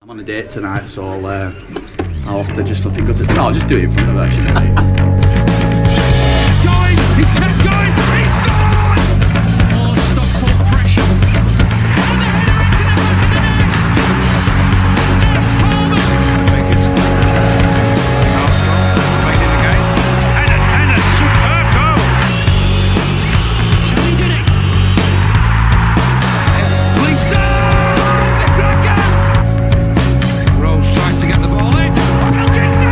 I'm on a date tonight, so I'll have to just look good at I'll just do it in front of her, shouldn't I? He's kept going! He's scored! Oh, Stockport pressure. And the header into the back of the net! It's Palmer! Armstrong played in the game. And a superb goal! Johnny did it! Lisa! Rose tries to get the ball in. Wilkinson!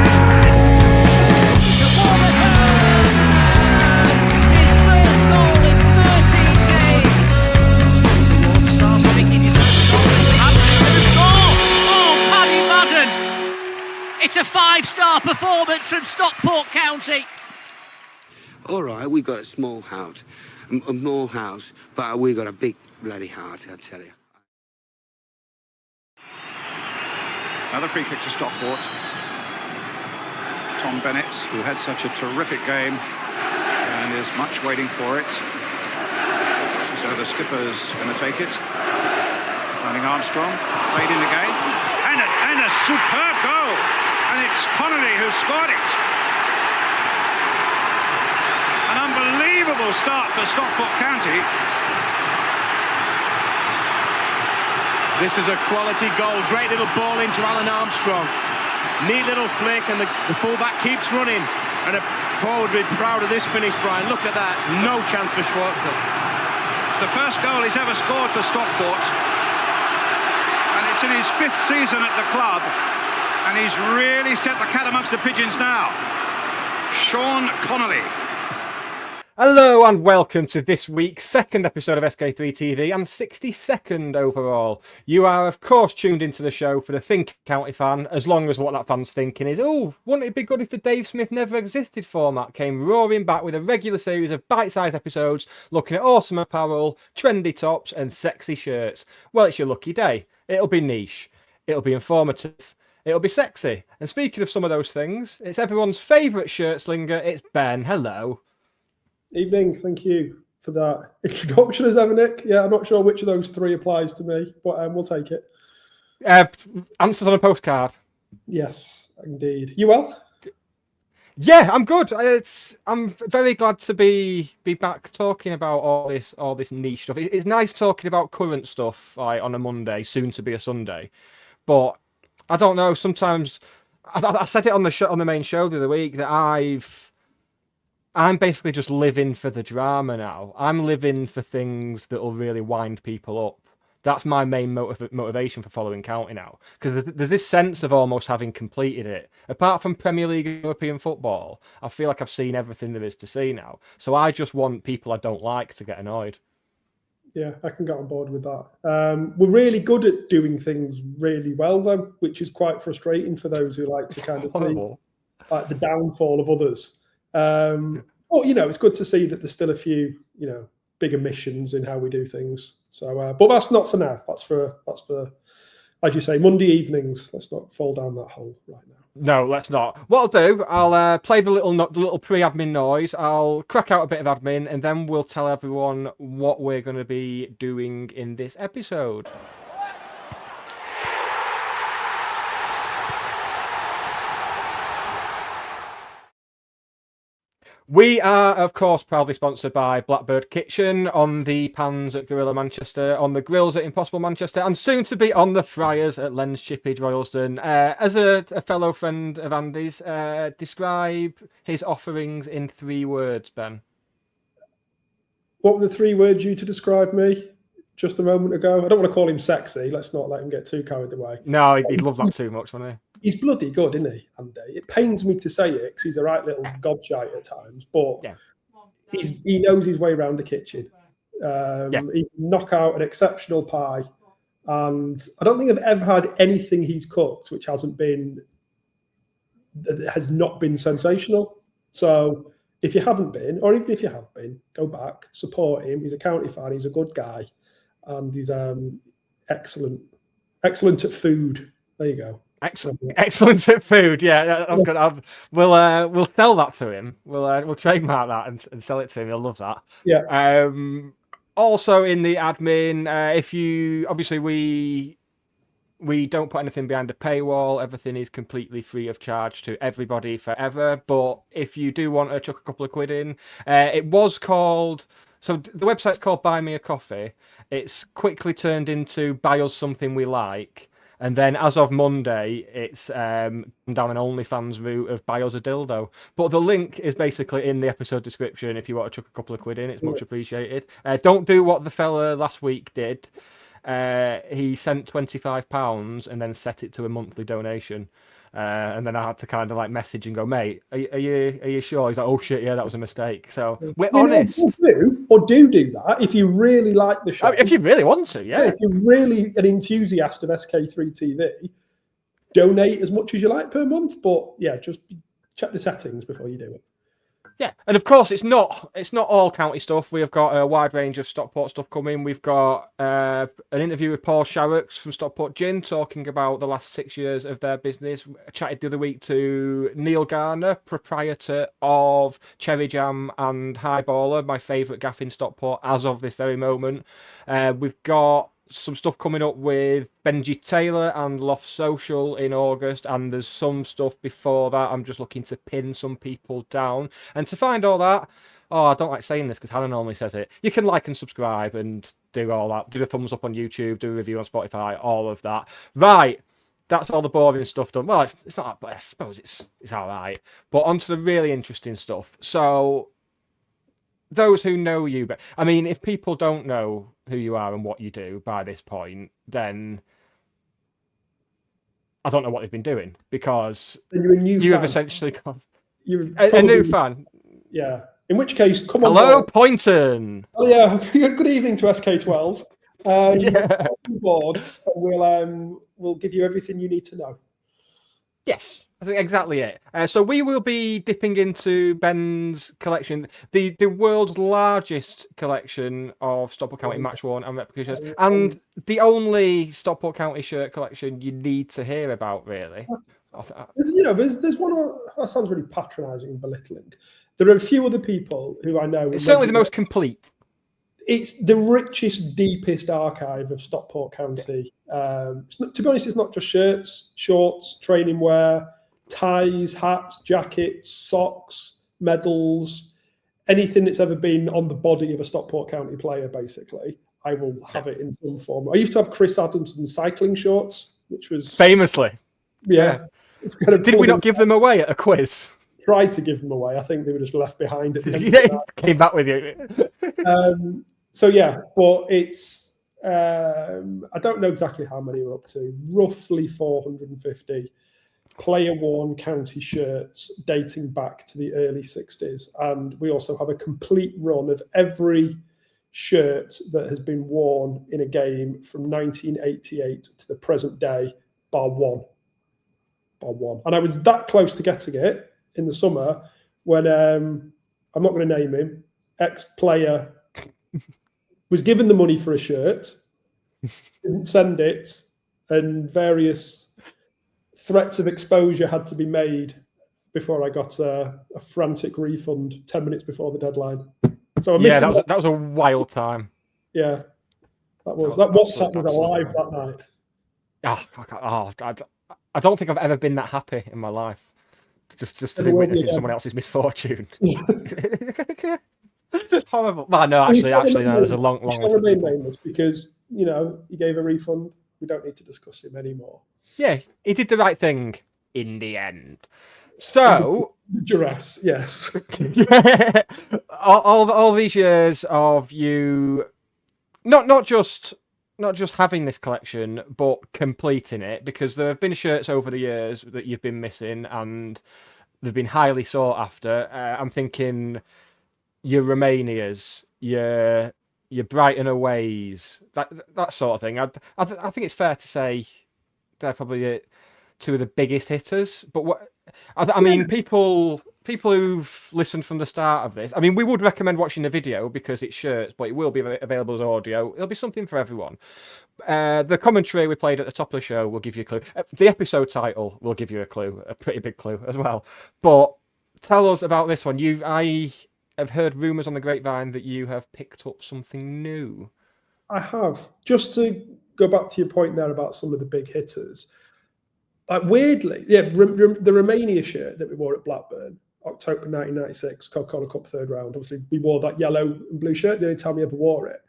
It's a 5-star performance from Stockport County. All right, we got a small house, but we got a big bloody heart, I tell you. Another free kick to Stockport. Tom Bennett, who had such a terrific game, and there's much waiting for it. So the skipper's going to take it. Finding Armstrong, played in the game, and a superb goal. And it's Connelly who scored it. An unbelievable start for Stockport County. This is a quality goal. Great little ball into Alun Armstrong. Neat little flick, and the fullback keeps running. And a forward will be proud of this finish, Brian. Look at that. No chance for Schwarzer. The first goal he's ever scored for Stockport. And it's in his 5th season at the club. And he's really set the cat amongst the pigeons now. Sean Connelly. Hello and welcome to this week's second episode of SK3 TV and 62nd overall. You are of course tuned into the show for the Think County fan, as long as what that fan's thinking is, oh, wouldn't it be good if the Dave Smith Never Existed format came roaring back with a regular series of bite-sized episodes looking at awesome apparel, trendy tops and sexy shirts. Well, it's your lucky day. It'll be niche. It'll be informative. It'll be sexy. And speaking of some of those things, it's everyone's favourite shirt slinger. It's Ben. Hello. Evening. Thank you for that introduction as ever, Nick. Yeah, I'm not sure which of those three applies to me, but we'll take it. Answers on a postcard. Yes, indeed. You well? Yeah, I'm good. I'm very glad to be back talking about all this niche stuff. It's nice talking about current stuff like on a Monday, soon to be a Sunday, but I don't know. Sometimes I said it on the main show the other week that I'm basically just living for the drama now. I'm living for things that will really wind people up. That's my main motivation for following County now, because there's this sense of almost having completed it. Apart from Premier League European football, I feel like I've seen everything there is to see now. So I just want people I don't like to get annoyed. Yeah, I can get on board with that. We're really good at doing things really well, though, which is quite frustrating for those who like to kind of see like the downfall of others. But it's good to see that there's still a few, big omissions in how we do things. So, but that's not for now. That's for, as you say, Monday evenings. Let's not fall down that hole right now. No, let's not. What I'll do, I'll play the little pre-admin noise. I'll crack out a bit of admin, and then we'll tell everyone what we're going to be doing in this episode. We are, of course, proudly sponsored by Blackbird Kitchen, on the pans at Gorilla Manchester, on the grills at Impossible Manchester, and soon to be on the fryers at Len's Chippage Royalston. As a fellow friend of Andy's, describe his offerings in 3 words, Ben. What were the 3 words you to describe me just a moment ago? I don't want to call him sexy. Let's not let him get too carried away. No, he'd love that too much, wouldn't he? He's bloody good, isn't he, Andy? It pains me to say it because he's a right little gobshite at times, but he knows his way around the kitchen. He can knock out an exceptional pie, and I don't think I've ever had anything he's cooked which has not been sensational. So if you haven't been, or even if you have been, go back, support him. He's a County fan. He's a good guy, and he's excellent at food. There you go. Excellent at food. Yeah, that's good. We'll sell that to him. We'll trademark that and sell it to him. He'll love that. Yeah. Also in the admin, if you obviously we We don't put anything behind a paywall. Everything is completely free of charge to everybody forever. But if you do want to chuck a couple of quid in, it was called... So the website's called Buy Me a Coffee. It's quickly turned into Buy Us Something We Like. And then as of Monday, it's down an OnlyFans route of Buy Us a Dildo. But the link is basically in the episode description if you want to chuck a couple of quid in. It's much appreciated. Don't do what the fella last week did. He sent £25 and then set it to a monthly donation. And then I had to kind of like message and go, mate, are you sure? He's like, oh shit, yeah, that was a mistake. So we're honest. Do that if you really like the show. If you really want to, yeah. If you're really an enthusiast of SK3 TV, donate as much as you like per month. But yeah, just check the settings before you do it. Yeah, and of course it's not all county stuff. We have got a wide range of Stockport stuff coming. We've got an interview with Paul Sharrocks from Stockport Gin talking about the last 6 years of their business. I chatted the other week to Neil Garner, proprietor of Cherry Jam and Highballer, my favourite gaff in Stockport as of this very moment. We've got some stuff coming up with Benji Taylor and Loft Social in August, and there's some stuff before that. I'm just looking to pin some people down. And to find all that, I don't like saying this because Hannah normally says it, you can like and subscribe and do all that. Do the thumbs up on YouTube, do a review on Spotify, all of that. Right, that's all the boring stuff done. Well, it's not, but I suppose it's all right. But onto the really interesting stuff. So those who know you, but I mean, if people don't know who you are and what you do by this point, then I don't know what they've been doing, because you have essentially got a new fan. Yeah. In which case, come on. Hello, Poynton. Oh yeah. Good evening to SK12. Yeah. On board, and we'll give you everything you need to know. Yes, I think exactly it. So we will be dipping into Ben's collection, the world's largest collection of Stockport County match-worn and replica shirts, and the only Stockport County shirt collection you need to hear about, really. There's one. That sounds really patronising and belittling. There are a few other people who I know. It's certainly the most complete. It's the richest, deepest archive of Stockport County. To be honest, it's not just shirts, shorts, training wear, ties, hats, jackets, socks, medals, anything that's ever been on the body of a Stockport County player, basically. I will have it in some form. I used to have Chris Adamson's cycling shorts, which was... Famously. Yeah. Did we not give them away at a quiz? Tried to give them away. I think they were just left behind at the end. Yeah, came back with you. So yeah, but it's I don't know exactly how many we're up to. Roughly 450 player-worn county shirts dating back to the early 60s, and we also have a complete run of every shirt that has been worn in a game from 1988 to the present day, bar one. And I was that close to getting it in the summer when I'm not going to name him, ex-player. Was given the money for a shirt, didn't send it, and various threats of exposure had to be made before I got a frantic refund 10 minutes before the deadline. So I missed that was a wild time. Yeah, that WhatsApp was alive that night. I don't think I've ever been that happy in my life. Just to be witnessing someone else's misfortune. Horrible. Well, no, actually, no. There's a long. Remain nameless because he gave a refund. We don't need to discuss him anymore. Yeah, he did the right thing in the end. So duress, yes. Yeah, all these years of you, not just having this collection, but completing it, because there have been shirts over the years that you've been missing, and they've been highly sought after. I'm thinking your Romanias, your Brighton Aways, that sort of thing. I think it's fair to say they're probably two of the biggest hitters. But I mean, people who've listened from the start of this, I mean, we would recommend watching the video because it's shirts, but it will be available as audio. It'll be something for everyone. The commentary we played at the top of the show will give you a clue. The episode title will give you a clue, a pretty big clue as well. But tell us about this one. I've heard rumours on the grapevine that you have picked up something new. I have. Just to go back to your point there about some of the big hitters. Like weirdly, the Romania shirt that we wore at Blackburn, October 1996, Coca-Cola Cup 3rd round. Obviously, we wore that yellow and blue shirt the only time we ever wore it.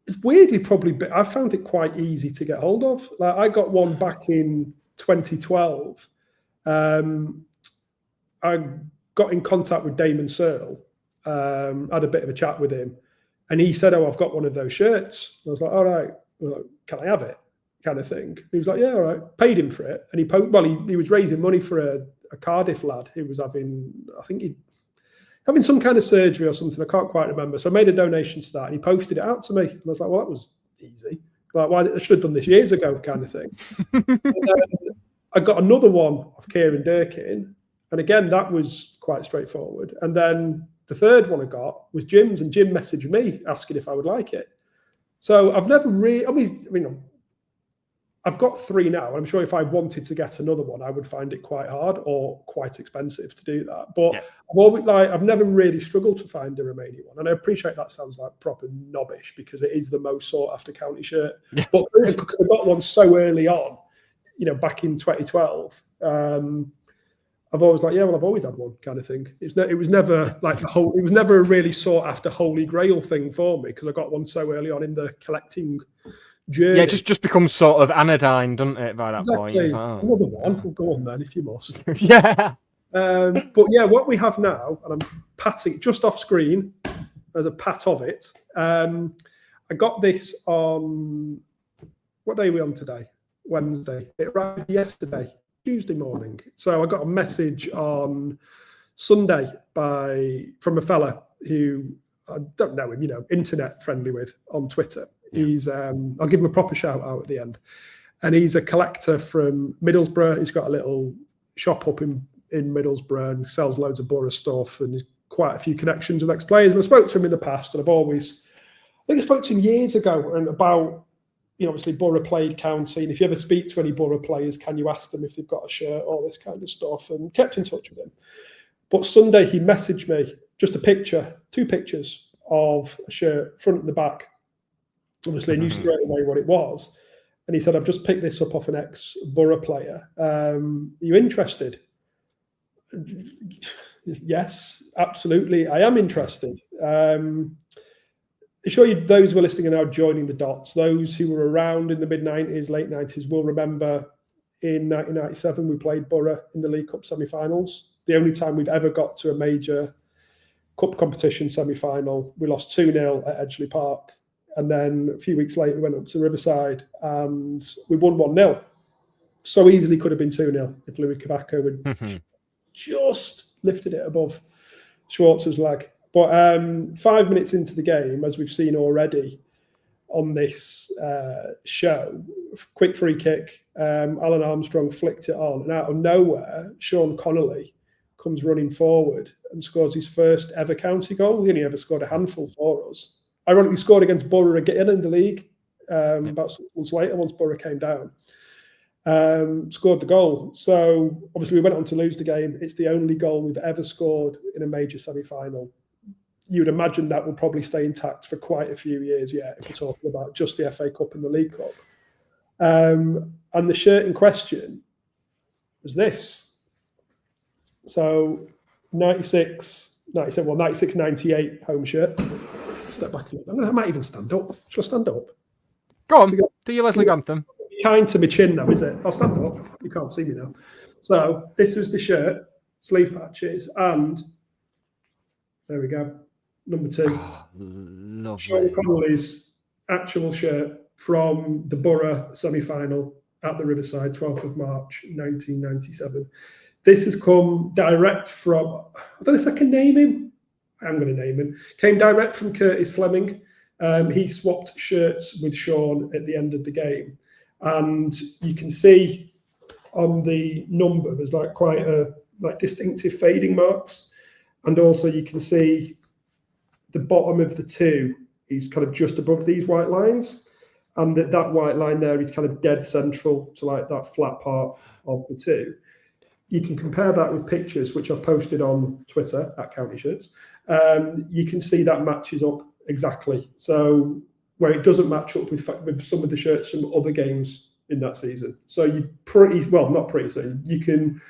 It's weirdly I found it quite easy to get hold of. Like I got one back in 2012. I got in contact with Damon Searle, had a bit of a chat with him, and he said, "Oh, I've got one of those shirts." And I was like, "All right, well, can I have it?" Kind of thing. He was like, "Yeah, all right." Paid him for it, and he was raising money for a Cardiff lad who was having, I think he'd having some kind of surgery or something. I can't quite remember. So I made a donation to that, and he posted it out to me. And I was like, "Well, that was easy. Like, why I should have done this years ago," kind of thing. And then I got another one of Kieran Durkin, and again that was quite straightforward. And then the third one I got was Jim's, and Jim messaged me asking if I would like it. So I've never really. I mean, I've got 3 now. I'm sure if I wanted to get another one, I would find it quite hard or quite expensive to do that. But yeah. I've never really struggled to find a Romanian one. And I appreciate that sounds like proper knobbish because it is the most sought after county shirt. Yeah. But because I got one so early on, back in 2012, I've always like, yeah, well, I've always had one kind of thing. It was never like it was never a really sought after holy grail thing for me because I got one so early on in the collecting journey. Yeah, it just becomes sort of anodyne, doesn't it, by that point? Like, another one. Well, go on then if you must. Yeah. But yeah, what we have now, and I'm patting just off screen, there's a pat of it. I got this on, what day are we on today? Wednesday. It arrived yesterday, Tuesday morning. So I got a message on Sunday from a fella who I don't know him, internet friendly with on Twitter. He's I'll give him a proper shout out at the end. And he's a collector from Middlesbrough. He's got a little shop up in Middlesbrough and sells loads of Borough stuff and quite a few connections with ex-players. And I spoke to him in the past, and I think I spoke to him years ago and about, obviously Borough played county. And if you ever speak to any Borough players, can you ask them if they've got a shirt, all this kind of stuff, and kept in touch with him. But Sunday he messaged me just a picture, 2 pictures of a shirt, front and the back. Obviously, I knew straight away what it was. And he said, "I've just picked this up off an ex-Borough player. Are you interested?" Yes, absolutely. I am interested. I'm sure those who are listening are now joining the dots. Those who were around in the mid-90s, late 90s will remember in 1997 we played Borough in the League Cup semi-finals. The only time we've ever got to a major cup competition semi-final. We lost 2-0 at Edgeley Park. And then a few weeks later, we went up to Riverside and we won 1-0. So easily could have been 2-0 if Louis Cavaco had just lifted it above Schwartz's leg. But 5 minutes into the game, as we've seen already on this show, quick free kick, Alun Armstrong flicked it on. And out of nowhere, Sean Connelly comes running forward and scores his first ever county goal. He only ever scored a handful for us. Ironically, scored against Borough again in the league about 6 months later once Borough came down. Scored the goal. So obviously we went on to lose the game. It's the only goal we've ever scored in a major semi-final. You would imagine that will probably stay intact for quite a few years yet if we're talking about just the FA Cup and the League Cup. And the shirt in question was this. So 96, 98 home shirt. Step back. I might even stand up. Shall I stand up? Go on. Do your Leslie Grantham. Kind to my chin now, is it? I'll stand up. You can't see me now. So this was the shirt, sleeve patches, and there we go. Number 2. Oh, Sean Connelly's actual shirt from the Borough semi-final at the Riverside, 12th of March, 1997. This has come direct from, I don't know if I can name him. I'm going to name him. Came direct from Curtis Fleming. He swapped shirts with Sean at the end of the game. And you can see on the number, there's like quite a distinctive fading marks. And also you can see the bottom of the 2 is kind of just above these white lines. And that white line there is kind of dead central to like that flat part of the 2. You can compare that with pictures, which I've posted on Twitter at County Shirts. You can see that matches up exactly. So where it doesn't match up with some of the shirts from other games in that season. So you you can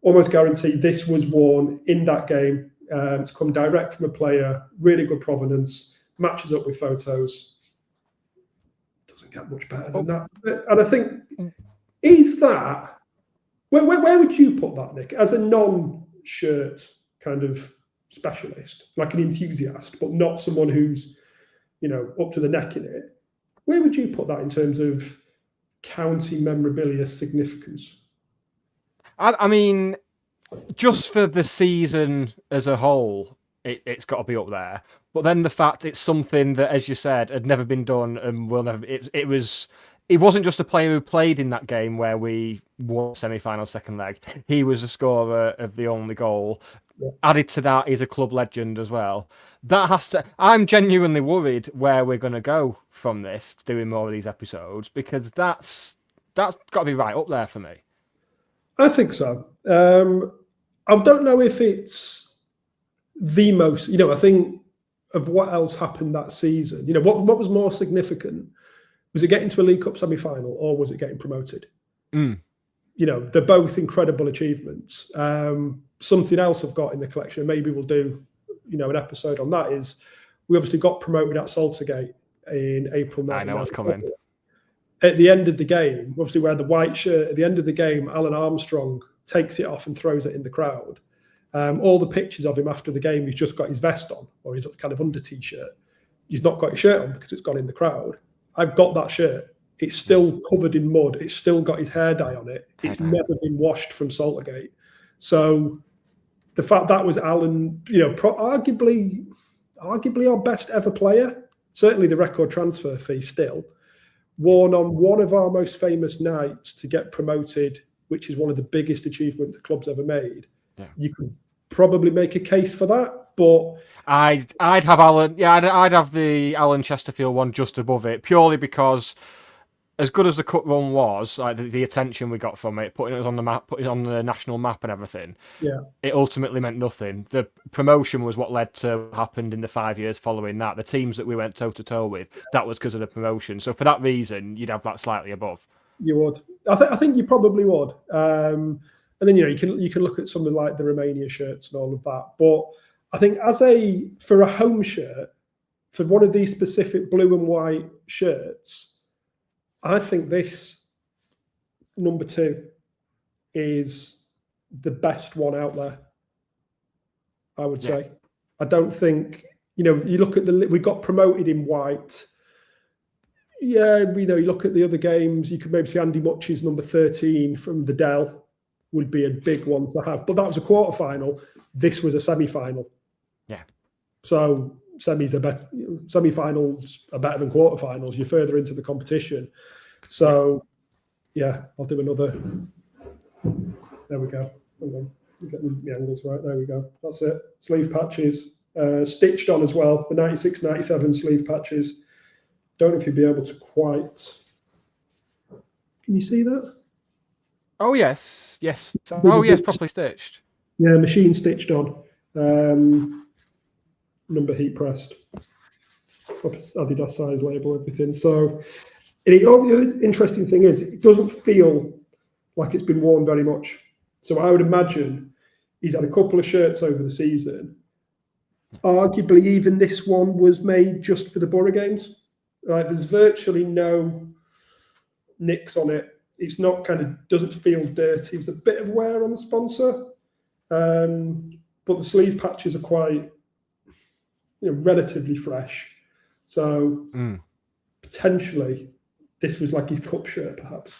almost guarantee this was worn in that game. It's come direct from a player, really good provenance, matches up with photos. Doesn't get much better than that. And I think, is that, where would you put that, Nick, as a non-shirt kind of specialist, like an enthusiast, but not someone who's, up to the neck in it? Where would you put that in terms of county memorabilia significance? I mean, just for the season as a whole, it's got to be up there. But then the fact it's something that, as you said, had never been done and will never. It wasn't just a player who played in that game where we won semi-final second leg. He was the scorer of the only goal. Yeah. Added to that, he's a club legend as well. That has to. I'm genuinely worried where we're going to go from this, doing more of these episodes, because that's got to be right up there for me. I think so. I don't know if it's the most. I think of what else happened that season. What was more significant? Was it getting to a League Cup semi-final, or was it getting promoted? They're both incredible achievements. Something else I've got in the collection, maybe we'll do, an episode on that, is we obviously got promoted at Saltergate in April 1997. I know what's coming. At the end of the game, obviously wear the white shirt. At the end of the game, Alun Armstrong takes it off and throws it in the crowd. All the pictures of him after the game, he's just got his vest on, or his kind of under t-shirt. He's not got his shirt on because it's gone in the crowd. I've got that shirt. It's still covered in mud. It's still got his hair dye on it. It's never been washed from Saltergate. So the fact that was Alun, arguably our best ever player, certainly the record transfer fee still, worn on one of our most famous nights to get promoted, which is one of the biggest achievements the club's ever made. Yeah. You could probably make a case for that, but I'd have Alan. Yeah, I'd have the Alan Chesterfield one just above it, purely because, as good as the cup run was, like the attention we got from it, putting us on the map, putting it on the national map and everything, it ultimately meant nothing. The promotion was what led to what happened in the 5 years following that. The teams that we went toe-to-toe with, that was because of the promotion. So for that reason, you'd have that slightly above. You would. I think you probably would. And then, you can look at something like the Romania shirts and all of that. But I think for a home shirt, for one of these specific blue and white shirts, I think this number 2 is the best one out there, I would say. I don't think, you look at we got promoted in white. Yeah, you look at the other games, you could maybe see Andy Mutch's number 13 from the Dell would be a big one to have. But that was a quarter-final. This was a semi-final. Yeah. So semi-finals are better than quarter-finals. You're further into the competition. So, I'll do another. There we go. Hold on. We're getting the angles right. There we go. That's it. Sleeve patches. Stitched on as well. The 96-97 sleeve patches. Don't know if you'd be able to quite. Can you see that? Oh, yes. Yes. Oh, yes, properly stitched. Yeah, machine stitched on. Number heat pressed. Adidas size label, everything. So, the other interesting thing is, it doesn't feel like it's been worn very much. So I would imagine he's had a couple of shirts over the season. Arguably, even this one was made just for the Borough games. There's virtually no nicks on it. It's not doesn't feel dirty. There's a bit of wear on the sponsor. But the sleeve patches are quite, relatively fresh. So potentially this was like his cup shirt, perhaps.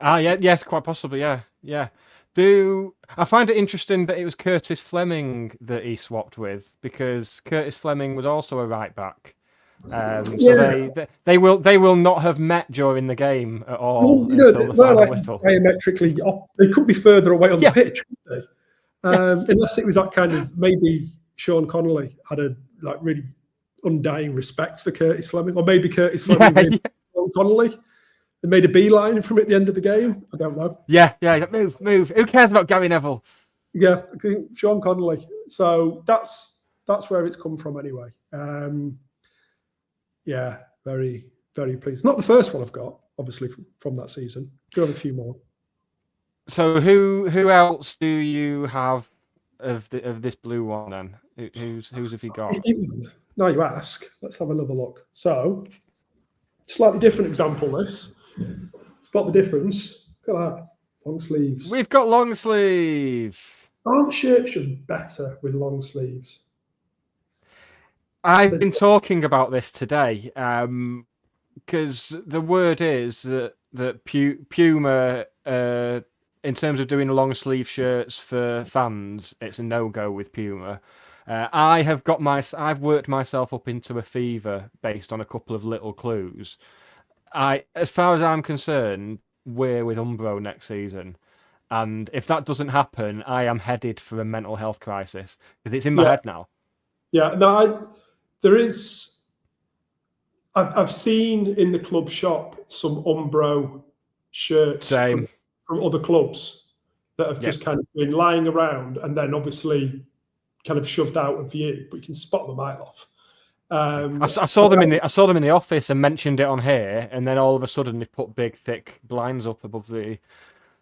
Yes, quite possibly, yeah. I find it interesting that it was Curtis Fleming that he swapped with, because Curtis Fleming was also a right back. So they will not have met during the game at all until the final whistle. Diametrically, they couldn't be further away on the pitch, could they? Unless it was that kind of, maybe Sean Connelly had a really undying respect for Curtis Fleming, or maybe Curtis Fleming Sean Connelly and made a beeline from at the end of the game. I don't know. Yeah. Move. Who cares about Gary Neville? Yeah, Sean Connelly. So that's where it's come from anyway. Yeah, very, very pleased. Not the first one I've got, obviously, from that season. Do have a few more. So who else do you have of this blue one then? Who's have you got? Now you ask, let's have another look. So, slightly different example. This. Spot the difference. Look at that. Long sleeves. We've got long sleeves. Aren't shirts just better with long sleeves? I've been talking about this today because the word is that Puma, in terms of doing long sleeve shirts for fans, it's a no-go with Puma. I've worked myself up into a fever based on a couple of little clues. As far as I'm concerned, we're with Umbro next season. And if that doesn't happen, I am headed for a mental health crisis because it's in my head now. Yeah, no, there is. I've seen in the club shop some Umbro shirts from other clubs that have just kind of been lying around and then obviously kind of shoved out of view, but you can spot them a mile off. I saw them in the office and mentioned it on here, and then all of a sudden they've put big, thick blinds up above the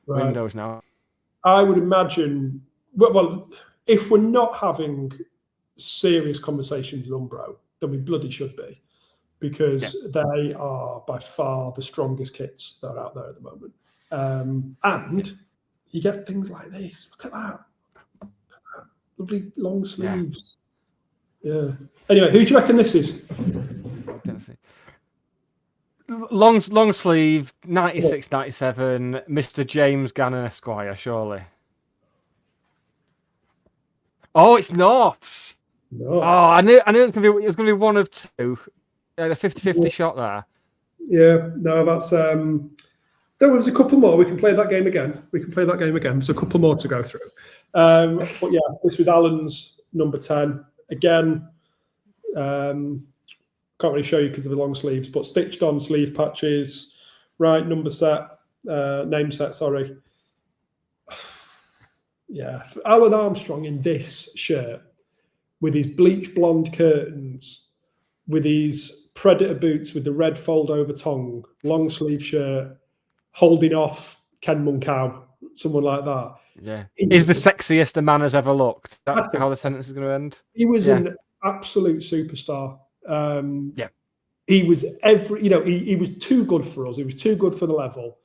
windows now. I would imagine. Well, if we're not having serious conversations with Umbro, then we bloody should be, because they are by far the strongest kits that are out there at the moment. And you get things like this. Look at that. Lovely long sleeves. Yeah. Anyway, who do you reckon this is? Long sleeve, 96, 97, Mr. James Gannon Esquire, surely. Oh, it's not. No. Oh, I knew it was gonna be one of two. A 50-50 shot there. Yeah, no, that's there was a couple more. We can play that game again. There's a couple more to go through. But yeah, this was Alan's number 10. Again, can't really show you because of the long sleeves, but stitched on sleeve patches, right number set, name set, sorry. Yeah, Alun Armstrong in this shirt with his bleach blonde curtains, with his Predator boots with the red fold over tongue, long sleeve shirt, holding off Ken Munkow, someone like that. Yeah, is the sexiest a man has ever looked. That's how the sentence is going to end. He was an absolute superstar. Yeah, he was he was too good for us. He was too good for the level,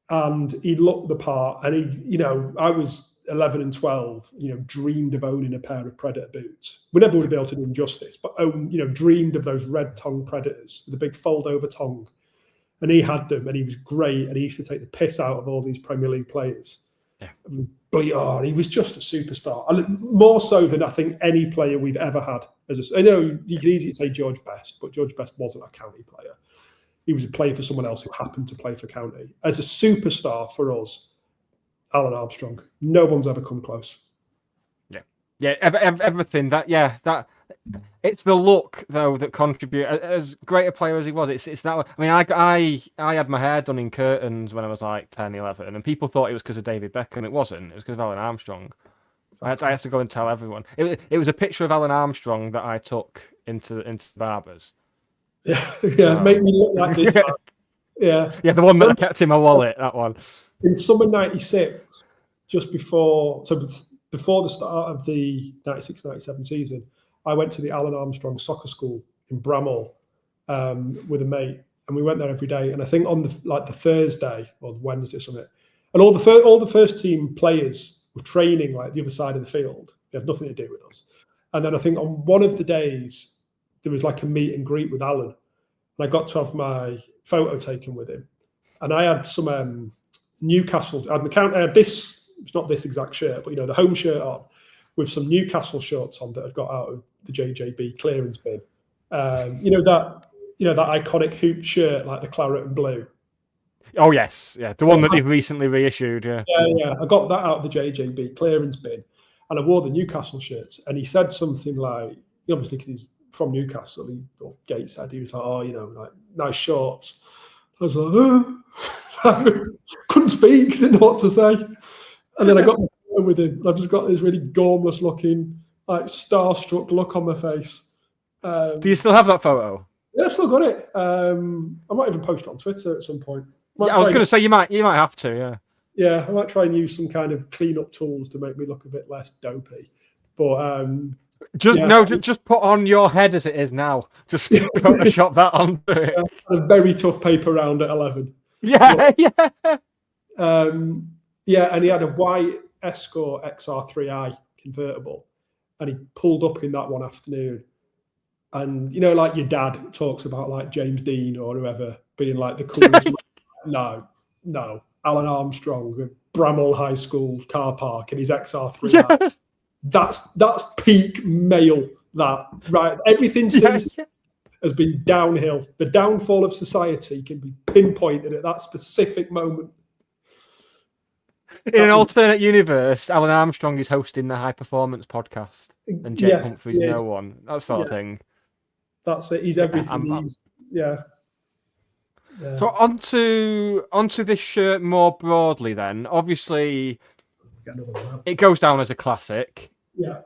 and he looked the part. And I was 11 and 12. Dreamed of owning a pair of Predator boots. We never would have been able to do him justice, but dreamed of those red tongue Predators with a big fold over tongue. And he had them, and he was great. And he used to take the piss out of all these Premier League players. Yeah, he was just a superstar, and more so than I think any player we've ever had. I know you could easily say George Best, but George Best wasn't a county player. He was a player for someone else who happened to play for county. As a superstar for us, Alun Armstrong. No one's ever come close. Yeah, everything that. It's the look though that contribute. As great a player as he was, it's that. I mean, I had my hair done in curtains when I was like 10, 11, and people thought it was because of David Beckham. It wasn't. It was because of Alun Armstrong. I had to go and tell everyone. It was a picture of Alun Armstrong that I took into the barbers. Yeah, make me look like this. Yeah, the one that I kept in my wallet. That one. In summer '96, just before the start of the 96-97 season, I went to the Alun Armstrong soccer school in Bramall with a mate, and we went there every day. And I think on the Thursday or Wednesday or something, and all the first team players were training like the other side of the field. They had nothing to do with us. And then I think on one of the days there was like a meet and greet with Alan, and I got to have my photo taken with him. And I had some Newcastle. I had this. It's not this exact shirt, but the home shirt on with some Newcastle shorts on that I'd got out of the JJB clearance bin. That iconic hoop shirt, like the claret and blue. Oh yes, yeah, the one that they've recently reissued. Yeah. I got that out of the JJB clearance bin, and I wore the Newcastle shirts. And he said something like, obviously because he's from Newcastle, Gates said he was like, like nice shorts. I was like, couldn't speak, didn't know what to say. And then I got my photo with him. I've just got this really gormless looking, like starstruck look on my face. Do you still have that photo? Yeah, I've still got it. I might even post it on Twitter at some point. I was going to say you might have to, yeah. Yeah, I might try and use some kind of clean-up tools to make me look a bit less dopey. But just put on your head as it is now. Just Photoshop that onto it. A very tough paper round at 11. Yeah. And he had a white Escort XR3i convertible, and he pulled up in that one afternoon. And like your dad talks about like James Dean or whoever being like the coolest. No, Alun Armstrong at Bramall High School car park in his XR3i. Yeah. That's peak male. That right? Everything since has been downhill. The downfall of society can be pinpointed at that specific moment. In an alternate universe, Alun Armstrong is hosting the High Performance podcast, and Jake Humphrey's no one. That sort of thing. That's it. He's everything. Yeah. So onto this shirt more broadly. Then, obviously, it goes down as a classic. Yeah.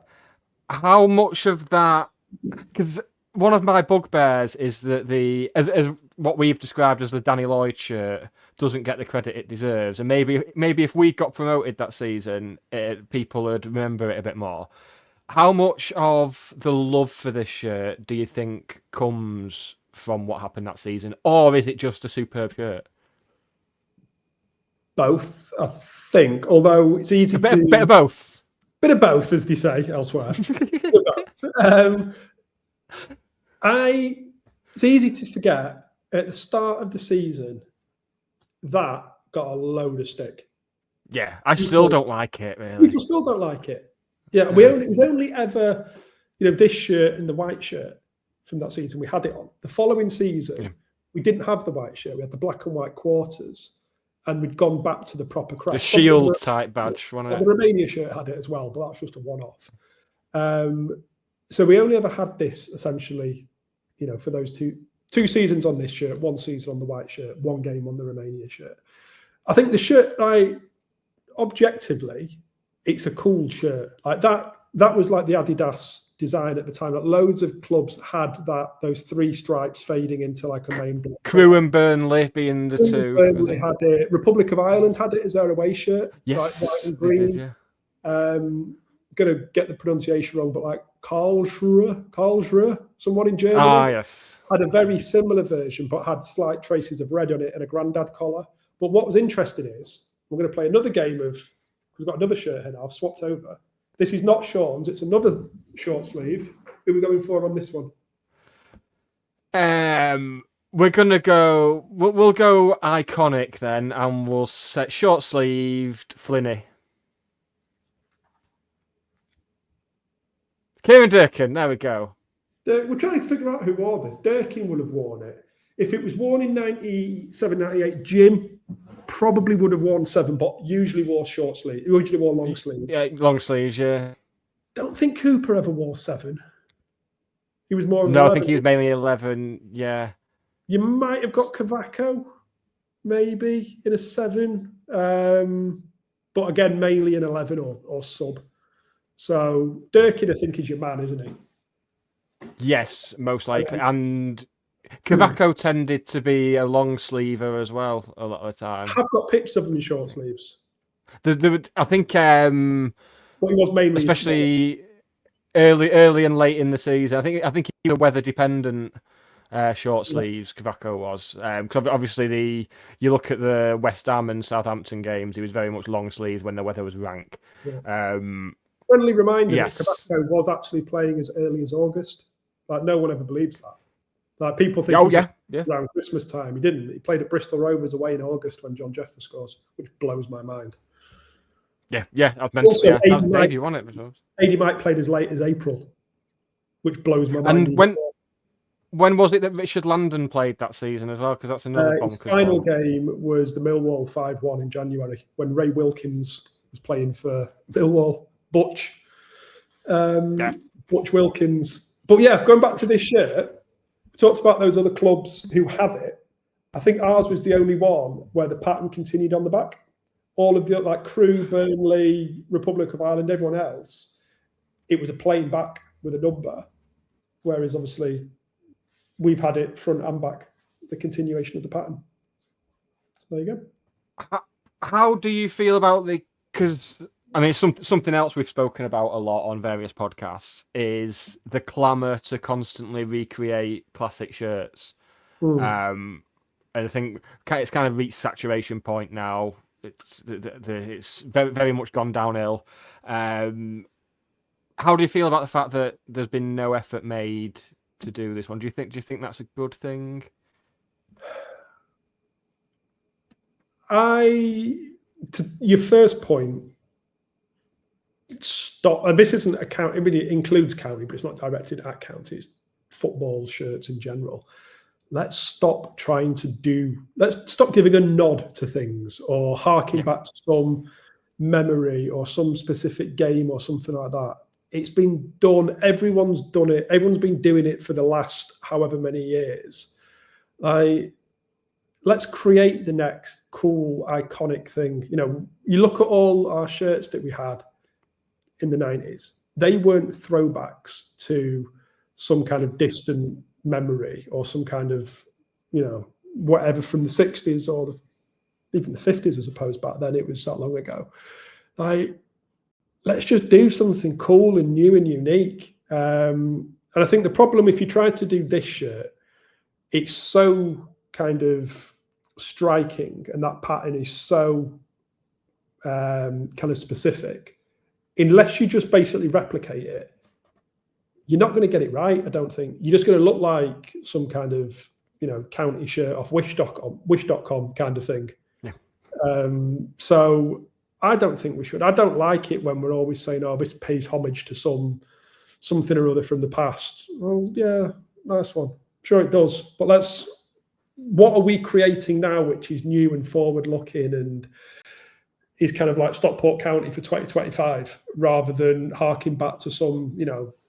How much of that? Because one of my bugbears is that as what we've described as the Danny Lloyd shirt doesn't get the credit it deserves, and maybe if we got promoted that season, people would remember it a bit more. How much of the love for this shirt do you think comes from what happened that season, or is it just a superb shirt? Both, I think. Although it's easy bit of both. Bit of both, as they say elsewhere. It's easy to forget at the start of the season that got a load of stick. Yeah, I still don't like it. Really, people still don't like it. Yeah, it was only ever, this shirt and the white shirt from that season. We had it on. The following season, we didn't have the white shirt. We had the black and white quarters, and we'd gone back to the proper crest. The shield type badge. The Romania shirt had it as well, but that's just a one-off. So we only ever had this essentially, for those two seasons on this shirt, one season on the white shirt, one game on the Romania shirt. I think the shirt, objectively, it's a cool shirt. Like that was like the Adidas design at the time. Like loads of clubs had those three stripes fading into like a main block. Crewe and Burnley being the two. Burnley had it. Republic of Ireland had it as their away shirt. Yes, like white and green. Did, yeah. Gonna get the pronunciation wrong, but like Karlsruhe, someone in Germany. Yes. Had a very similar version, but had slight traces of red on it and a grandad collar. But what was interesting is we're going to play another game of. We've got another shirt here now. I've swapped over. This is not Sean's. It's another short sleeve. Who are we going for on this one? We're gonna go. We'll go iconic then, and we'll set short sleeved Flinney. Kieran Durkin. There we go. We're trying to figure out who wore this. Durkin would have worn it. If it was worn in 97, 98, Jim probably would have worn 7, but usually wore short sleeve. Usually wore long sleeves. Yeah, long sleeves, yeah. Don't think Cooper ever wore 7. He was more of No, 11. I think he was mainly 11, yeah. You might have got Cavaco, maybe, in a 7. But again, mainly an 11 or sub. So Durkin, I think, is your man, isn't he? Yes, most likely. And Cavaco tended to be a long sleever as well a lot of the time. I've got pictures of them in short sleeves. I think, but he was mainly, especially early and late in the season. I think he was weather dependent. Short sleeves, Cavaco was. Because obviously, you look at the West Ham and Southampton games, he was very much long sleeves when the weather was rank. Yeah. Friendly reminder yes. that Cavaco was actually playing as early as August. Like, no one ever believes that. Like, people think around Christmas time. He didn't. He played at Bristol Rovers away in August when John Jeffers scores, which blows my mind. Yeah, I've mentioned that was maybe won it. AD Mike played as late as April, which blows my mind. And when was it that Richard Landon played that season as well? Because that's another his final game was the Millwall 5-1 in January when Ray Wilkins was playing for Millwall. Butch Wilkins. But yeah, going back to this shirt, we talked about those other clubs who have it. I think ours was the only one where the pattern continued on the back. All of the like Crewe, Burnley, Republic of Ireland, everyone else, it was a plain back with a number. Whereas obviously we've had it front and back, the continuation of the pattern. So there you go. How do you feel about because I mean, something else we've spoken about a lot on various podcasts is the clamour to constantly recreate classic shirts. And I think it's kind of reached saturation point now. It's very, very much gone downhill. How do you feel about the fact that there's been no effort made to do this one? Do you think that's a good thing? To your first point, stop. And this isn't a county. It really includes county, but it's not directed at county. It's football shirts in general. Let's stop let's stop giving a nod to things or harking back to some memory or some specific game or something like that. It's been done. Everyone's done it. Everyone's been doing it for the last however many years. Let's create the next cool, iconic thing. You look at all our shirts that we had in the 90s. They weren't throwbacks to some kind of distant memory or some kind of, whatever from the 60s or even the 50s, I suppose. Back then, it was that long ago. Let's just do something cool and new and unique. And I think the problem, if you try to do this shirt, it's so kind of striking and that pattern is so kind of specific. Unless you just basically replicate it, you're not going to get it right, I don't think. You're just going to look like some kind of, county shirt off wish.com kind of thing. Yeah. So I don't think we should. I don't like it when we're always saying, oh, this pays homage to something or other from the past. Well, yeah, nice one. Sure it does. But what are we creating now, which is new and forward-looking and is kind of like Stockport County for 2025, rather than harking back to some,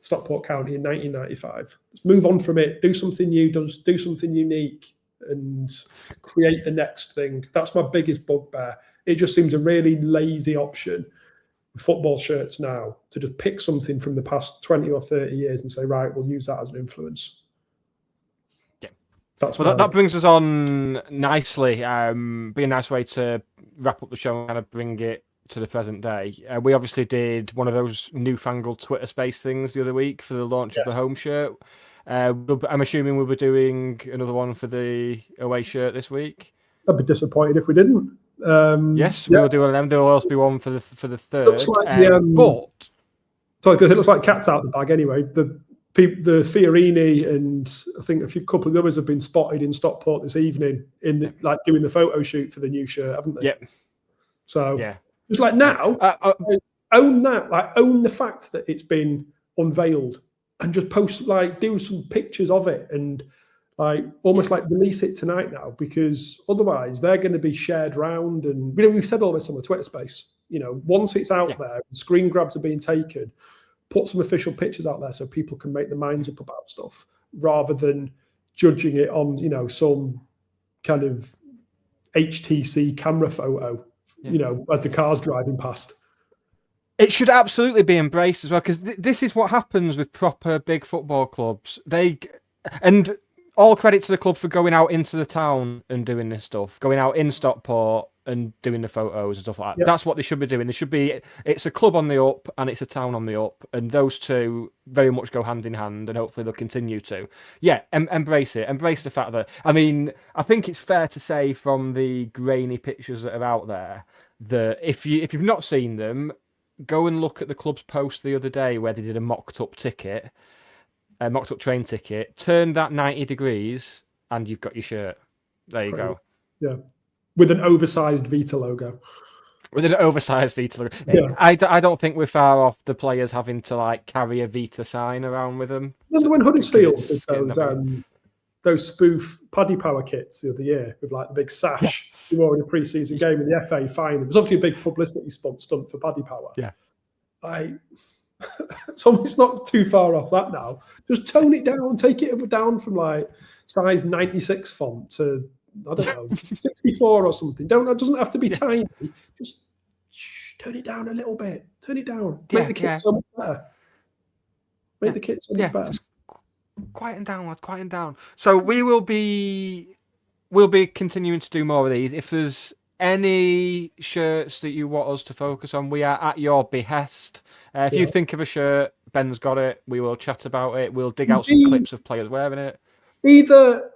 Stockport County in 1995. Let's move on from it, do something new, do something unique, and create the next thing. That's my biggest bugbear. It just seems a really lazy option with football shirts now to just pick something from the past 20 or 30 years and say, right, we'll use that as an influence. Yeah. That brings us on nicely. Be a nice way to wrap up the show and kind of bring it to the present day. We obviously did one of those newfangled Twitter space things the other week for the launch of the home shirt. I'm assuming we were doing another one for the away shirt this week. I'd be disappointed if we didn't. Yes, we will do one of them. There will also be one for the third. Looks like it looks like cat's out of the bag anyway. The Fiorini and I think a couple of others have been spotted in Stockport this evening doing the photo shoot for the new shirt, haven't they? Yep. So just like now, own that, own the fact that it's been unveiled, and just post do some pictures of it and almost release it tonight now, because otherwise they're going to be shared round. And we've said all this on the Twitter space. Once it's out there, screen grabs are being taken. Put some official pictures out there so people can make their minds up about stuff, rather than judging it on, some kind of HTC camera photo, as the car's driving past. It should absolutely be embraced as well, because this is what happens with proper big football clubs. And all credit to the club for going out into the town and doing this stuff, going out in Stockport and doing the photos and stuff like that. Yep. That's what they should be doing. It's a club on the up and it's a town on the up, and those two very much go hand in hand, and hopefully they'll continue to. Yeah, embrace it. Embrace the fact that, I think it's fair to say from the grainy pictures that are out there that if you've not seen them, go and look at the club's post the other day where they did a mocked up train ticket, turn that 90 degrees and you've got your shirt. There you go. Yeah. With an oversized Vita logo. Yeah. I don't think we're far off the players having to carry a Vita sign around with them. Remember when Huddersfield did those spoof Paddy Power kits the other year with the big sash you wore in a pre-season game in the FA final? It was obviously a big publicity stunt for Paddy Power. Yeah. It's not too far off that now. Just tone it down, take it down from size 96 font to, I don't know, 64 or something. It doesn't have to be tiny. Just turn it down a little bit. Turn it down. Make the kit so much better. Make the kit so much better. Quieten down, lad. Quieten down. So we'll be continuing to do more of these. If there's any shirts that you want us to focus on, we are at your behest. If you think of a shirt, Ben's got it. We will chat about it. We'll dig out some clips of players wearing it. Either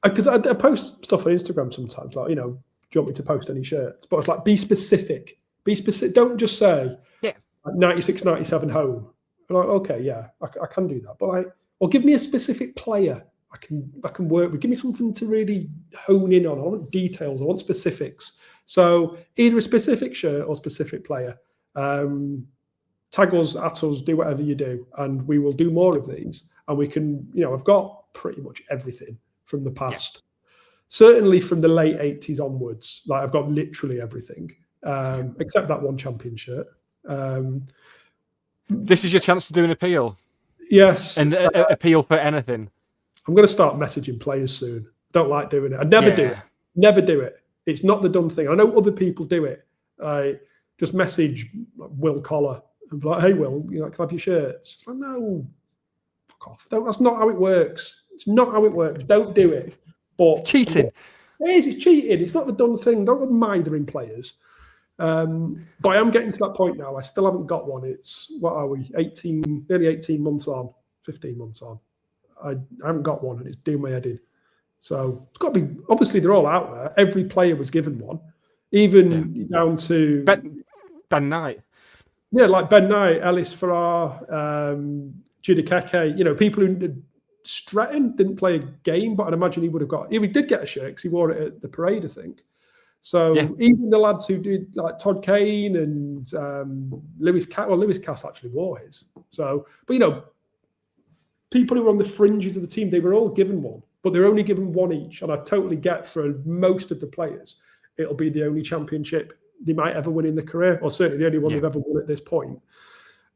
because I post stuff on Instagram sometimes, like, do you want me to post any shirts? But it's like, be specific. Be specific. Don't just say, like 96, 97 home. I'm like, okay, yeah, I can do that. But or give me a specific player I can work with. Give me something to really hone in on. I want details. I want specifics. So either a specific shirt or specific player. Tag us, at us, do whatever you do, and we will do more of these. And we can, I've got pretty much everything from the past. Certainly from the late 80s onwards. Like, I've got literally everything, except that one champion shirt. This is your chance to do an appeal. Yes. And appeal for anything. I'm going to start messaging players soon. Don't like doing it. I never do it. Never do it. It's not the done thing. I know other people do it. I just message Will Collar and be like, hey, Will, can I have your shirts? It's like, no, fuck off. That's not how it works. It's not how it works. Don't do it. But cheating. It's cheating. It's not the done thing. Don't go mithering players. But I am getting to that point now. I still haven't got one. It's, what are we, nearly 18 months on, 15 months on. I haven't got one, and it's doing my head in. So it's got to be, obviously they're all out there. Every player was given one, even down to Ben Knight. Yeah, like Ben Knight, Ellis Farrar, Judikeke, people who Stratton didn't play a game, but I'd imagine he would have got, he did get a shirt because he wore it at the parade, I think. So even the lads who did, like Todd Kane and Lewis Cass actually wore his. So, but people who were on the fringes of the team, they were all given one, but they're only given one each. And I totally get, for most of the players, it'll be the only championship they might ever win in their career, or certainly the only one they've ever won at this point.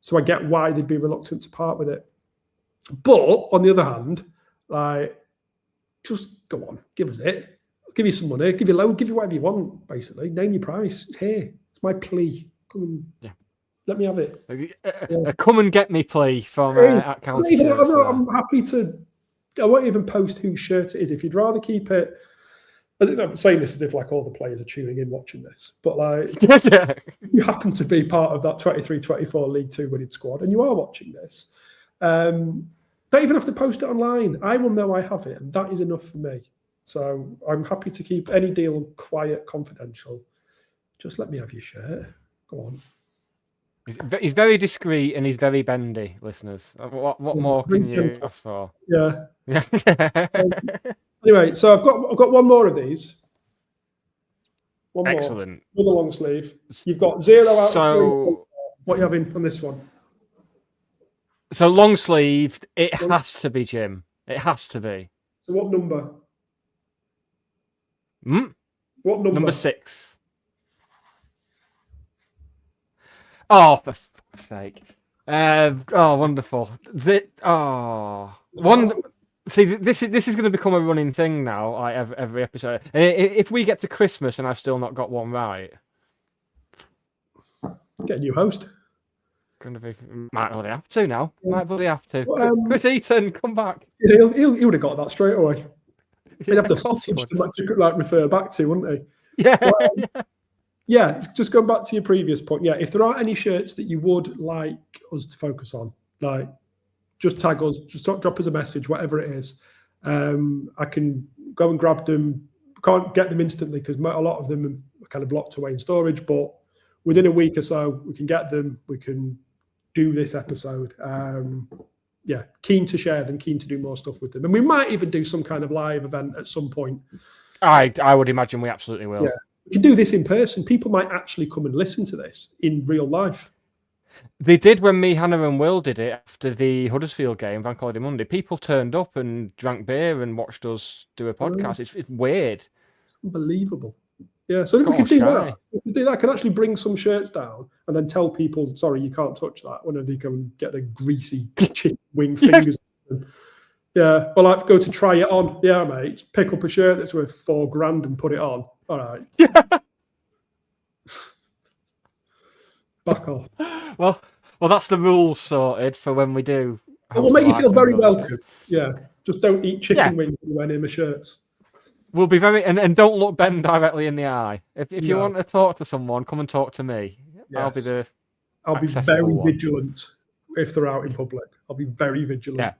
So I get why they'd be reluctant to part with it. But on the other hand, like, just go on, give us it. I'll give you some money, give you load, give you whatever you want, basically. Name your price. It's here. It's my plea. Come and let me have it. Come and get me plea from at County Shirts. I'm happy to. I won't even post whose shirt it is. If you'd rather keep it, I'm saying this as if like all the players are tuning in watching this, but like you happen to be part of that 23-24 League Two winning squad and you are watching this, don't even have to post it online. I will know I have it, and that is enough for me. So I'm happy to keep any deal quiet, confidential. Just let me have your shirt. Go on. He's very discreet and he's very bendy, listeners. What more can you ask for? Yeah. Anyway, so I've got one more of these. One Excellent. More with a long sleeve. You've got 0 out of 3. So what are you having on this one? So long sleeved, it has to be, Jim. It has to be. So what number? What number? Number 6. Oh, for fuck's sake. Wonderful. See, this is going to become a running thing now, like every episode. If we get to Christmas and I've still not got one right, get a new host. Might bloody have to now. Might bloody have to. Chris Eaton, come back. He would have got that straight away. He'd have the sausage to like refer back to, wouldn't he? Yeah. Just going back to your previous point. Yeah, if there are any shirts that you would like us to focus on, like, just tag us, just drop us a message, whatever it is. I can go and grab them. Can't get them instantly because a lot of them are kind of locked away in storage, but within a week or so, we can get them. We can do this episode. Keen to share them, keen to do more stuff with them. And we might even do some kind of live event at some point. I would imagine we absolutely will. Yeah. We can do this in person. People might actually come and listen to this in real life. They did when me, Hannah and Will did it after the Huddersfield game, Bank Holiday Monday. People turned up and drank beer and watched us do a podcast. It's weird. It's unbelievable. Yeah, so we could do that. We could do that. I can actually bring some shirts down and then tell people, sorry, you can't touch that, whenever they come and get the greasy chicken wing fingers. Yeah, well, I've go to try it on. Yeah, mate. Pick up a shirt that's worth $4,000 and put it on. All right. Back off. Well, that's the rules sorted for when we do It will make you feel very delicious. welcome. Yeah, just don't eat chicken wings anywhere near my shirts. We'll be very and don't look Ben directly in the eye. If you No. want to talk to someone, come and talk to me. I'll be Yes. the I'll be accessible very one. vigilant if they're out in public. I'll be very vigilant.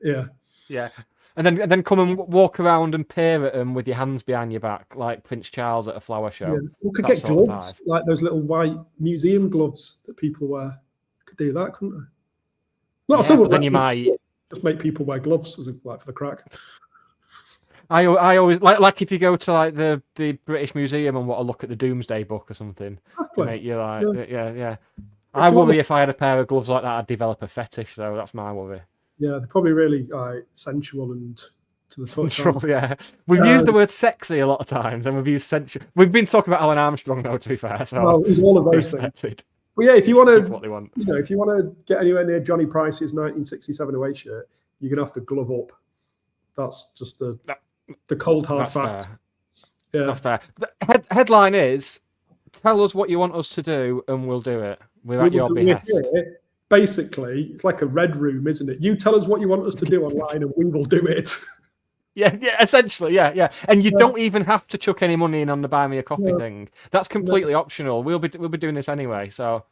Yeah. And then come and walk around and peer at them with your hands behind your back, like Prince Charles at a flower show. We could That get sort of gloves, vibe. like those little white museum gloves that people wear. Could do that, couldn't I? Not Yeah, but then you might. just make people wear gloves as like for the crack. I always like if you go to like the British Museum and want to look at the Doomsday Book or something. Exactly. Make you like yeah. If I you want worry if I had a pair of gloves like that, I'd develop a fetish. Though that's my worry. Yeah, they're probably really sensual and to the touch. aren't they? Yeah, we've used the word sexy a lot of times, and we've used sensual. We've been talking about Alun Armstrong, though. To be fair, so Well, it's all of those things. Well, yeah, if you want what they want. to, if you want to get anywhere near Johnny Price's 1967 away shirt, you're gonna have to glove up. That's just the cold hard fact. Fair. Yeah, That's fair. The headline is: tell us what you want us to do, and we'll do it. We're at your behest. Basically, it's like a red room, isn't it? You tell us what you want us to do online, and we will do it. Yeah, essentially, yeah. And you don't even have to chuck any money in on the buy me a coffee thing. That's completely optional. We'll be doing this anyway, so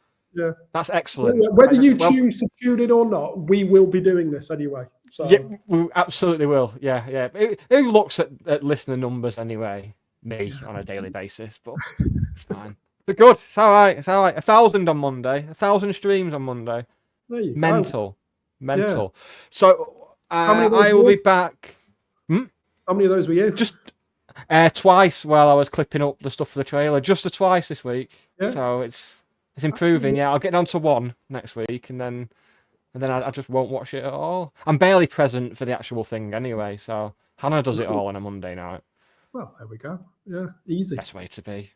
that's excellent. Whether you choose to tune in or not, we will be doing this anyway. So yeah, we absolutely will. Yeah. Who looks at listener numbers anyway? Me on a daily basis, but it's fine. But good. It's all right. 1,000 on Monday. 1,000 streams on Monday. There you Mental. Yeah. So I will be back. How many of those were you? Just twice while I was clipping up the stuff for the trailer. Just twice this week. Yeah. So it's improving. Yeah, I'll get down to one next week, and then I just won't watch it at all. I'm barely present for the actual thing anyway. So Hannah does it all on a Monday night. Well, there we go. Yeah, easy. Best way to be.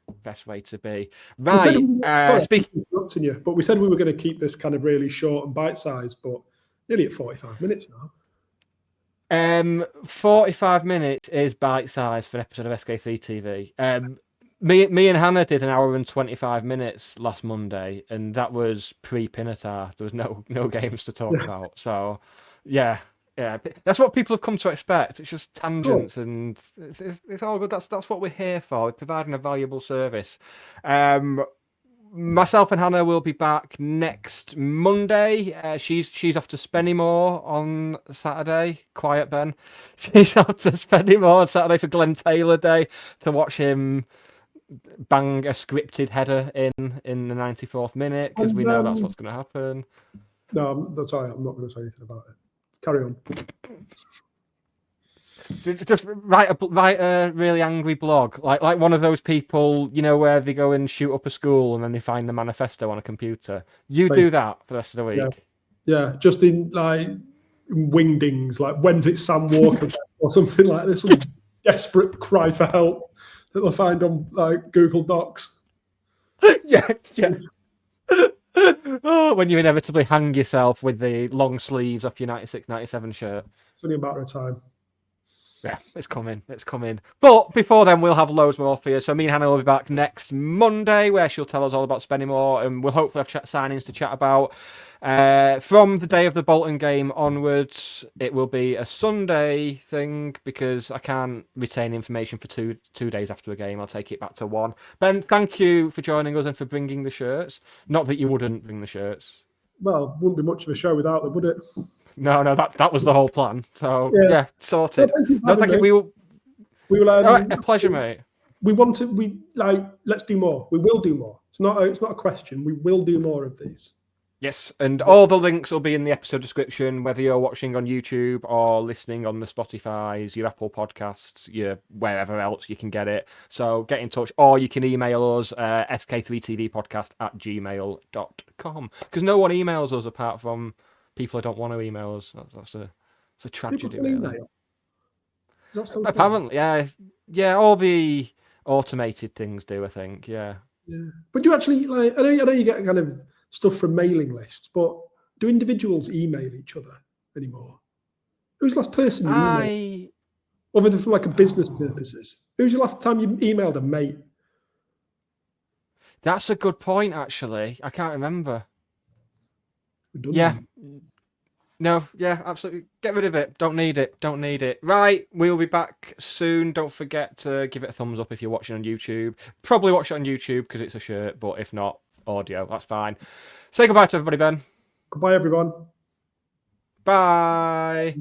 Right. Speaking interrupting you, but we said we were going to keep this kind of really short and bite-sized, but nearly at 45 minutes now. 45 minutes is bite-sized for an episode of SK3 TV. Me and Hannah did an hour and 25 minutes last Monday, and that was pre-Pinatar. There was no games to talk about. So, yeah, that's what people have come to expect. It's just tangents, and it's all good. That's what we're here for. We're providing a valuable service. Myself and Hannah will be back next Monday. She's off to Spennymoor on Saturday. Quiet, Ben. She's off to Spennymoor on Saturday for Glenn Taylor Day to watch him bang a scripted header in the 94th minute, because we know that's what's going to happen. No, that's all right. I'm not going to say anything about it. Carry on. Just write a really angry blog, like one of those people, where they go and shoot up a school and then they find the manifesto on a computer. You do that for the rest of the week. Yeah, just in like wingdings, like when's it Sam Walker or something like this, some desperate cry for help that they'll find on like Google Docs. Yeah. Oh, when you inevitably hang yourself with the long sleeves off your 96-97 shirt. It's only a matter of time. Yeah, it's coming. But before then, we'll have loads more for you. So me and Hannah will be back next Monday, where she'll tell us all about Spennymoor, and we'll hopefully have signings to chat about. From the day of the Bolton game onwards, it will be a Sunday thing, because I can't retain information for two days after a game. I'll take it back to one. Ben, thank you for joining us and for bringing the shirts. Not that you wouldn't bring the shirts. Well, wouldn't be much of a show without them, would it? No, that was the whole plan. So yeah sorted. Thank you. We will. A pleasure, mate. Let's do more. We will do more. It's not a question. We will do more of these. Yes, and all the links will be in the episode description, whether you're watching on YouTube or listening on the Spotify's, your Apple Podcasts, your wherever else you can get it. So get in touch, or you can email us, sk3tvpodcast@gmail.com, because no one emails us apart from people who don't want to email us. That's a tragedy, really. Apparently, yeah. All the automated things do, I think. Yeah. But do you actually I know you get kind of stuff from mailing lists, but do individuals email each other anymore? Who's the last person you emailed? Other than for like a business purposes, who's the last time you emailed a mate? That's a good point, actually. I can't remember. Yeah. No, yeah, absolutely. Get rid of it. Don't need it. Don't need it. Right, we'll be back soon. Don't forget to give it a thumbs up if you're watching on YouTube. Probably watch it on YouTube because it's a shirt, but if not, audio, that's fine. Say goodbye to everybody, Ben. Goodbye, everyone. Bye.